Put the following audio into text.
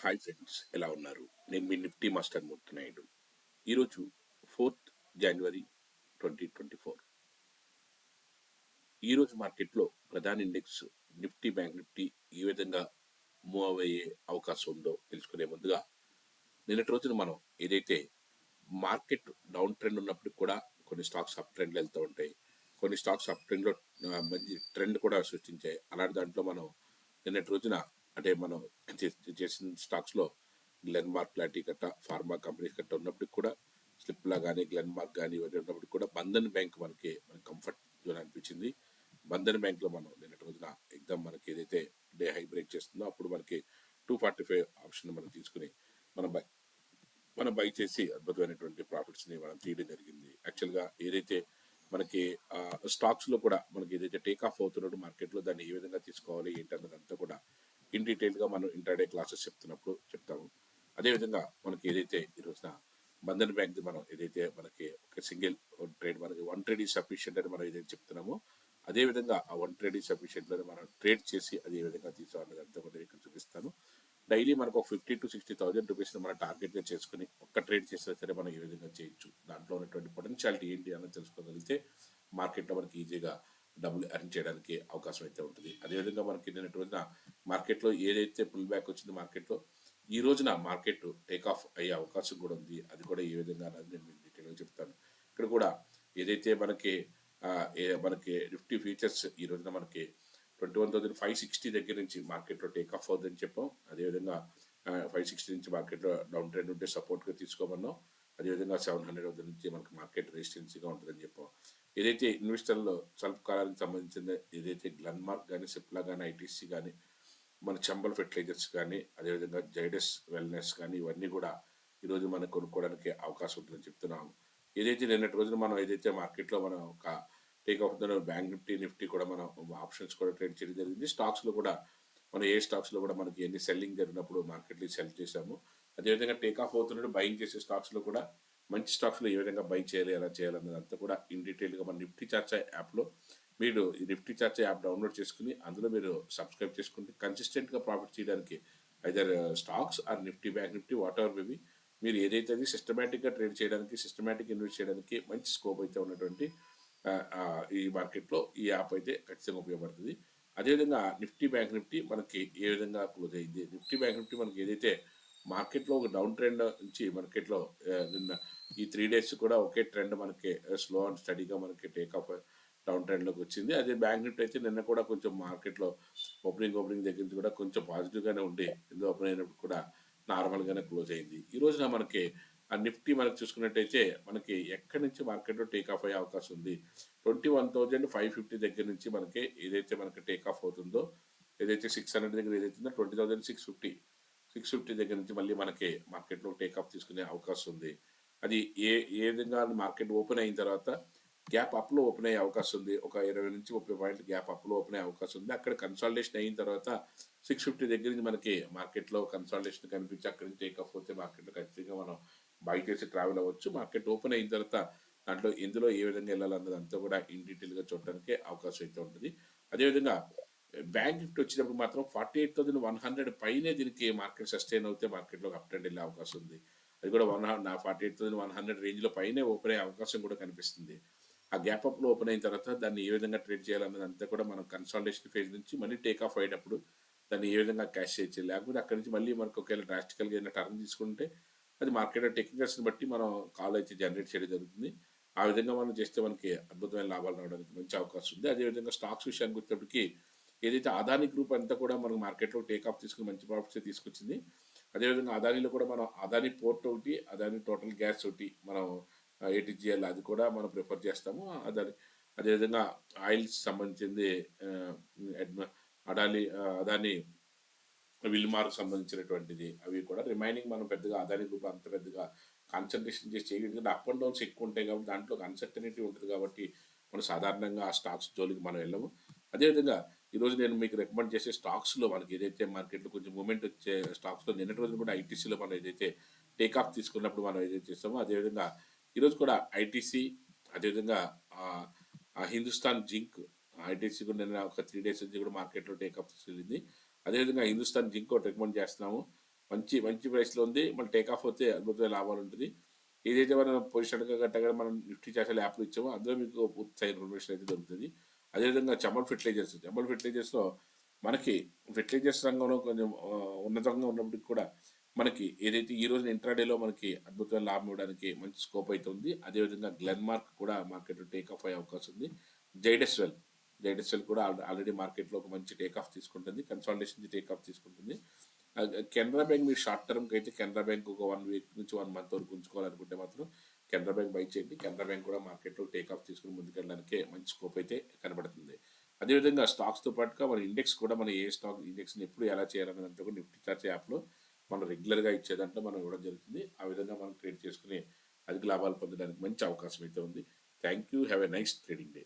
Hi friends, ఎలా ఉన్నారు? నేను మీ నిఫ్టీ మాస్టర్ మూర్తి నాయుడు. ఈరోజు 4th జనవరి 2024. ఈరోజు మార్కెట్లో ప్రధాన ఇండెక్స్ నిఫ్టీ, బ్యాంక్ నిఫ్టీ ఏ విధంగా మూవ్ అయ్యే అవకాశం ఉందో తెలుసుకునే ముందుగా, నిన్నటి రోజున మనం ఏదైతే మార్కెట్ డౌన్ ట్రెండ్ ఉన్నప్పుడు కూడా కొన్ని స్టాక్స్ అప్ ట్రెండ్లో వెళ్తూ ఉంటాయి, కొన్ని స్టాక్స్ అప్ ట్రెండ్లో మంచి ట్రెండ్ కూడా సృష్టించాయి. అలాంటి దాంట్లో మనం నిన్నటి రోజున అంటే మనం చేసిన స్టాక్స్లో గ్లెన్మార్క్ లాంటి గట్ట ఫార్మా కంపెనీస్ గట్ట ఉన్నప్పటికి కూడా, స్లిప్లా కానీ గ్లెన్మార్క్ కానీ ఇవన్నీ ఉన్నప్పటికి కూడా బంధన్ బ్యాంక్ మనకి కంఫర్ట్ జోన్ అనిపించింది. బంధన్ బ్యాంక్లో మనం నిన్నటి రోజున ఎగ్జామ్ మనకి ఏదైతే డే హై బ్రేక్ చేస్తుందో అప్పుడు మనకి 245 ఆప్షన్ మనం తీసుకుని మనం బై చేసి అద్భుతమైనటువంటి ప్రాఫిట్స్ని మనం తీయడం జరిగింది. యాక్చువల్గా ఏదైతే మనకి స్టాక్స్లో కూడా మనకి ఏదైతే టేక్ ఆఫ్ అవుతున్నట్టు మార్కెట్లో దాన్ని ఏ విధంగా తీసుకోవాలి ఏంటన్నదంతా కూడా ఇన్ డీటెయిల్గా మనం ఇంటర్డే క్లాసెస్ చెప్తున్నప్పుడు చెప్తాము. అదేవిధంగా మనకి ఏదైతే ఈ రోజున బంధన్ బ్యాంక్ మనం ఏదైతే మనకి ఒక సింగిల్ ట్రేడ్ మనకి 1 ట్రేడ్ ఈజ్ సఫిషియెంట్ అని మనం ఏదైతే చెప్తున్నామో, అదేవిధంగా ఆ 1 ట్రేడ్ ఈజ్ సఫిషియెంట్లోనే మనం ట్రేడ్ చేసి అది ఏ విధంగా తీసుకోవాలన్నదంతా కూడా ఇక్కడ చూపిస్తాను. డైలీ మనకు ఒక 50 to 60,000 రూపీస్ మనం టార్గెట్గా చేసుకుని ఒక్క ట్రేడ్ చేసినా సరే మనం ఏ విధంగా చేయొచ్చు, దాంట్లో ఉన్నటువంటి పొటెన్షియాలిటీ ఏంటి అన్నది తెలుసుకోగలిగితే మార్కెట్లో మనకి ఈజీగా డబ్బులు ఎర్న్ చేయడానికి అవకాశం అయితే ఉంటుంది. అదేవిధంగా మనకి నిన్నటి రోజున మార్కెట్లో ఏదైతే పుల్ బ్యాక్ వచ్చిందో మార్కెట్లో ఈ రోజున మార్కెట్ టేక్ ఆఫ్ అయ్యే అవకాశం కూడా ఉంది. అది కూడా ఏ విధంగా అన్నది నేను మీకు డీటెయిల్గా చెప్తాను. ఇక్కడ కూడా ఏదైతే మనకి నిఫ్టీ ఫ్యూచర్స్ ఈ రోజున మనకి 21,560 దగ్గర నుంచి మార్కెట్లో టేక్ ఆఫ్ అవుతుందని చెప్పాం. అదేవిధంగా 560 నుంచి మార్కెట్లో డౌన్ ట్రెండ్ ఉంటే సపోర్ట్గా తీసుకోమన్నాం. అదేవిధంగా 700 వద్ద నుంచి మనకి మార్కెట్ రెసిస్టెన్సీగా ఉంటుందని చెప్పాం. ఏదైతే ఇన్వెస్టర్లో స్వల్పకాలానికి సంబంధించిన ఏదైతే గ్లెన్మార్క్ కానీ, సిప్లా కానీ, ఐటీసీ కానీ, మన చంబల్ ఫెర్టిలైజర్స్ కానీ, అదేవిధంగా జైడస్ వెల్నెస్ కానీ ఇవన్నీ కూడా ఈరోజు మనం కొనుక్కోవడానికి అవకాశం ఉంటుందని చెప్తున్నాము. ఏదైతే నిన్నటి రోజున మనం ఏదైతే మార్కెట్లో మనం ఒక టేక్ ఆఫ్ బ్యాంక్ నిఫ్టీ కూడా మనం ఆప్షన్స్ కూడా ట్రేడ్ చేయడం జరిగింది. స్టాక్స్లో కూడా మనం ఏ స్టాక్స్లో కూడా మనకి ఎన్ని సెల్లింగ్ జరిగినప్పుడు మార్కెట్లో సెల్ చేసాము. అదేవిధంగా టేక్ ఆఫ్ అవుతున్నట్టు బయింగ్ చేసే స్టాక్స్లో కూడా మంచి స్టాక్స్లో ఏ విధంగా బై చేయాలి, ఎలా చేయాలన్నదంతా కూడా ఇన్ డీటెయిల్గా మన నిఫ్టీ చర్చా యాప్లో మీరు ఈ నిఫ్టీ చర్చా యాప్ డౌన్లోడ్ చేసుకుని అందులో మీరు సబ్స్క్రైబ్ చేసుకుంటే కన్సిస్టెంట్గా ప్రాఫిట్ చేయడానికి either stocks or Nifty, bank Nifty, whatever maybe మీరు ఏదైతే అది సిస్టమేటిక్గా ట్రేడ్ చేయడానికి, సిస్టమేటిక్ ఇన్వెస్ట్ చేయడానికి మంచి స్కోప్ అయితే ఉన్నటువంటి ఈ మార్కెట్లో ఈ యాప్ అయితే ఖచ్చితంగా ఉపయోగపడుతుంది. అదేవిధంగా నిఫ్టీ, బ్యాంక్ నిఫ్టీ మనకి ఏ విధంగా క్లోజ్ అయింది, నిఫ్టీ, బ్యాంక్ నిఫ్టీ మనకి ఏదైతే మార్కెట్లో ఒక డౌన్ ట్రెండ్ నుంచి మార్కెట్లో నిన్న ఈ 3 days కూడా ఒకే ట్రెండ్ మనకి స్లో అండ్ స్టడీగా మనకి టేక్ ఆఫ్ డౌన్ ట్రెండ్లోకి వచ్చింది. అదే బ్యాంక్ నిఫ్టీ అయితే నిన్న కూడా కొంచెం మార్కెట్లో ఓపెనింగ్ దగ్గర నుంచి కూడా కొంచెం పాజిటివ్గానే ఉండి ఎందుకు ఓపెన్ అయినప్పుడు కూడా నార్మల్గానే క్లోజ్ అయింది. ఈ రోజున మనకి ఆ నిఫ్టీ మనకు చూసుకున్నట్టయితే మనకి ఎక్కడి నుంచి మార్కెట్లో టేక్ ఆఫ్ అయ్యే అవకాశం ఉంది, 21,550 దగ్గర నుంచి మనకి ఏదైతే మనకి టేక్ ఆఫ్ అవుతుందో, ఏదైతే 600 దగ్గర ఏదైతే ఉందో 20,650 దగ్గర నుంచి మళ్ళీ మనకి మార్కెట్లో టేక్ ఆఫ్ తీసుకునే అవకాశం ఉంది. అది ఏ విధంగా మార్కెట్ ఓపెన్ అయిన తర్వాత గ్యాప్ అప్లో ఓపెన్ అయ్యే అవకాశం ఉంది. ఒక 20 నుంచి 30 పాయింట్లు గ్యాప్ అప్లో ఓపెన్ అయ్యే అవకాశం ఉంది. అక్కడ కన్సాలిడేషన్ అయిన తర్వాత 650 దగ్గర నుంచి మనకి మార్కెట్లో కన్సాలిడేషన్ కనిపించి అక్కడి నుంచి టేక్ ఆఫ్ అవుతే మార్కెట్లో ఖచ్చితంగా మనం బై చేసి ట్రావెల్ అవ్వచ్చు. మార్కెట్ ఓపెన్ అయిన తర్వాత దాంట్లో ఎందులో ఏ విధంగా వెళ్ళాలన్నది అంతా కూడా ఇన్ డీటెయిల్గా చూడడానికి అవకాశం అయితే ఉంటుంది. అదేవిధంగా బ్యాంక్ నిఫ్టీ వచ్చినప్పుడు మాత్రం 48,100 పైనే దీనికి మార్కెట్ సస్టైన్ అవుతే మార్కెట్లో అప్ ట్రెండ్ వెళ్ళే అవకాశం ఉంది. అది కూడా 48,100 రేంజ్లో పైనే ఓపెన్ అయ్యే అవకాశం కూడా కనిపిస్తుంది. ఆ గ్యాప్ అప్లో ఓపెన్ అయిన తర్వాత దాన్ని ఏ విధంగా ట్రేడ్ చేయాలన్నది అంతా కూడా మనం కన్సాలిడేషన్ ఫేజ్ నుంచి మళ్ళీ టేక్ ఆఫ్ అయ్యేటప్పుడు దాన్ని ఏ విధంగా క్యాష్ చేయొచ్చు, లేకపోతే అక్కడి నుంచి మళ్ళీ మనకు ఒకవేళ డ్రాస్టికల్గా ఏదైనా టర్న్ తీసుకుంటే అది మార్కెట్ టెక్నికల్స్ని బట్టి మనం కాల్ అయితే జనరేట్ చేయడం జరుగుతుంది. ఆ విధంగా మనం చేస్తే మనకి అద్భుతమైన లాభాలు రావడానికి మంచి అవకాశం ఉంది. అదేవిధంగా స్టాక్స్ విషయానికి వచ్చేటప్పటికి ఏదైతే అదానీ గ్రూప్ అంతా కూడా మనకు మార్కెట్లో టేక్ ఆఫ్ తీసుకుని మంచి ప్రాఫిట్స్ తీసుకొచ్చింది. అదేవిధంగా అదానీలో కూడా మనం అదానీ పోర్ట్ ఒకటి, అదానీ టోటల్ గ్యాస్ ఒకటి మనం ఏటీజీఎల్ అది కూడా మనం ప్రిఫర్ చేస్తాము. అదేవిధంగా ఆయిల్స్ సంబంధించింది అదానీ విల్మార్కు సంబంధించినటువంటిది అవి కూడా రిమైనింగ్ మనం పెద్దగా అదానీ గ్రూప్ అంత పెద్దగా కాన్సన్ట్రేషన్ చేసి చేయలేదు. ఎందుకంటే అప్ అండ్ డౌన్స్ ఎక్కువ ఉంటాయి కాబట్టి దాంట్లో అన్సర్టనిటీ ఉంటుంది కాబట్టి మనం సాధారణంగా ఆ స్టాక్స్ జోలికి మనం వెళ్ళము. అదేవిధంగా ఈరోజు నేను మీకు రికమెండ్ చేసే స్టాక్స్లో మనకి ఏదైతే మార్కెట్లో కొంచెం మూమెంట్ వచ్చే స్టాక్స్లో నిన్నటి రోజు కూడా ఐటీసీలో మనం ఏదైతే టేక్ ఆఫ్ తీసుకున్నప్పుడు మనం ఏదైతే చేస్తామో అదేవిధంగా ఈరోజు కూడా ఐటీసీ, అదేవిధంగా హిందుస్థాన్ జింక్, ఐటీసీ కూడా నిన్న ఒక 3 days నుంచి కూడా మార్కెట్లో టేక్ ఆఫ్ తీసుకెళ్ళింది. అదేవిధంగా హిందుస్థాన్ జింక్ ఒకటి రికమెండ్ చేస్తున్నాము. మంచి మంచి ప్రైస్‌లో ఉంది. మళ్ళీ టేక్ ఆఫ్ అవుతే అద్భుతమైన లాభాలు ఉంటది. ఏదైతే మనం పొజిషన్‌గా గట్టగా మనం నిఫ్టీ చార్ట్‌లో యాప్‌లో ఇచ్చామో అందులో మీకు పూర్తి ఇన్ఫర్మేషన్ అయితే దొరుకుతది. అదేవిధంగా చమల్ ఫెర్టిలైజర్స్, చమల్ ఫెర్టిలైజర్స్‌లో మనకి ఫెర్టిలైజర్స్ రంగంలో కొంచెం ఉన్నతంగా ఉన్నప్పటికి కూడా మనకి ఏదైతే ఈ రోజున ఇంట్రాడేలో మనకి అద్భుతమైన లాభం ఇవ్వడానికి మంచి స్కోప్ అయితే ఉంది. అదేవిధంగా గ్లెన్మార్క్ కూడా మార్కెట్‌లో టేక్ ఆఫ్ అయ్యే అవకాశం ఉంది. జైడెస్‌వెల్, జైడెస్‌వెల్ కూడా ఆల్రెడీ మార్కెట్‌లో ఒక మంచి టేక్ ఆఫ్ తీసుకుంటుంది. కన్సాలిడేషన్ టేక్ ఆఫ్ తీసుకుంటుంది. కెనరా బ్యాంక్ మీరు షార్ట్ టర్మ్‌కి అయితే కెనరా బ్యాంక్ ఒక 1 వీక్ నుంచి 1 మంత్ వరకు ఉంచుకోవాలనుకుంటే మాత్రం కెనరా బ్యాంక్ బై చేయండి. కెనరా బ్యాంక్ కూడా మార్కెట్‌లో టేక్ ఆఫ్ తీసుకొని ముందుకెళ్ళడానికి మంచి స్కోప్ అయితే కనబడుతుంది. అదేవిధంగా స్టాక్స్‌తో పాటుగా మన ఇండెక్స్ కూడా మనం ఏ స్టాక్ ఇండెక్స్‌ని ఎప్పుడు ఎలా చేయాలనేదంతా కూడా నిఫ్టీ చార్ట్ యాప్‌లో మనం రెగ్యులర్‌గా ఇచ్చే దాంట్లో మనం ఇవ్వడం జరుగుతుంది. ఆ విధంగా మనం ట్రేడ్ చేసుకొని అధిక లాభాలు పొందడానికి మంచి అవకాశం అయితే ఉంది. Thank you. Have a nice trading day.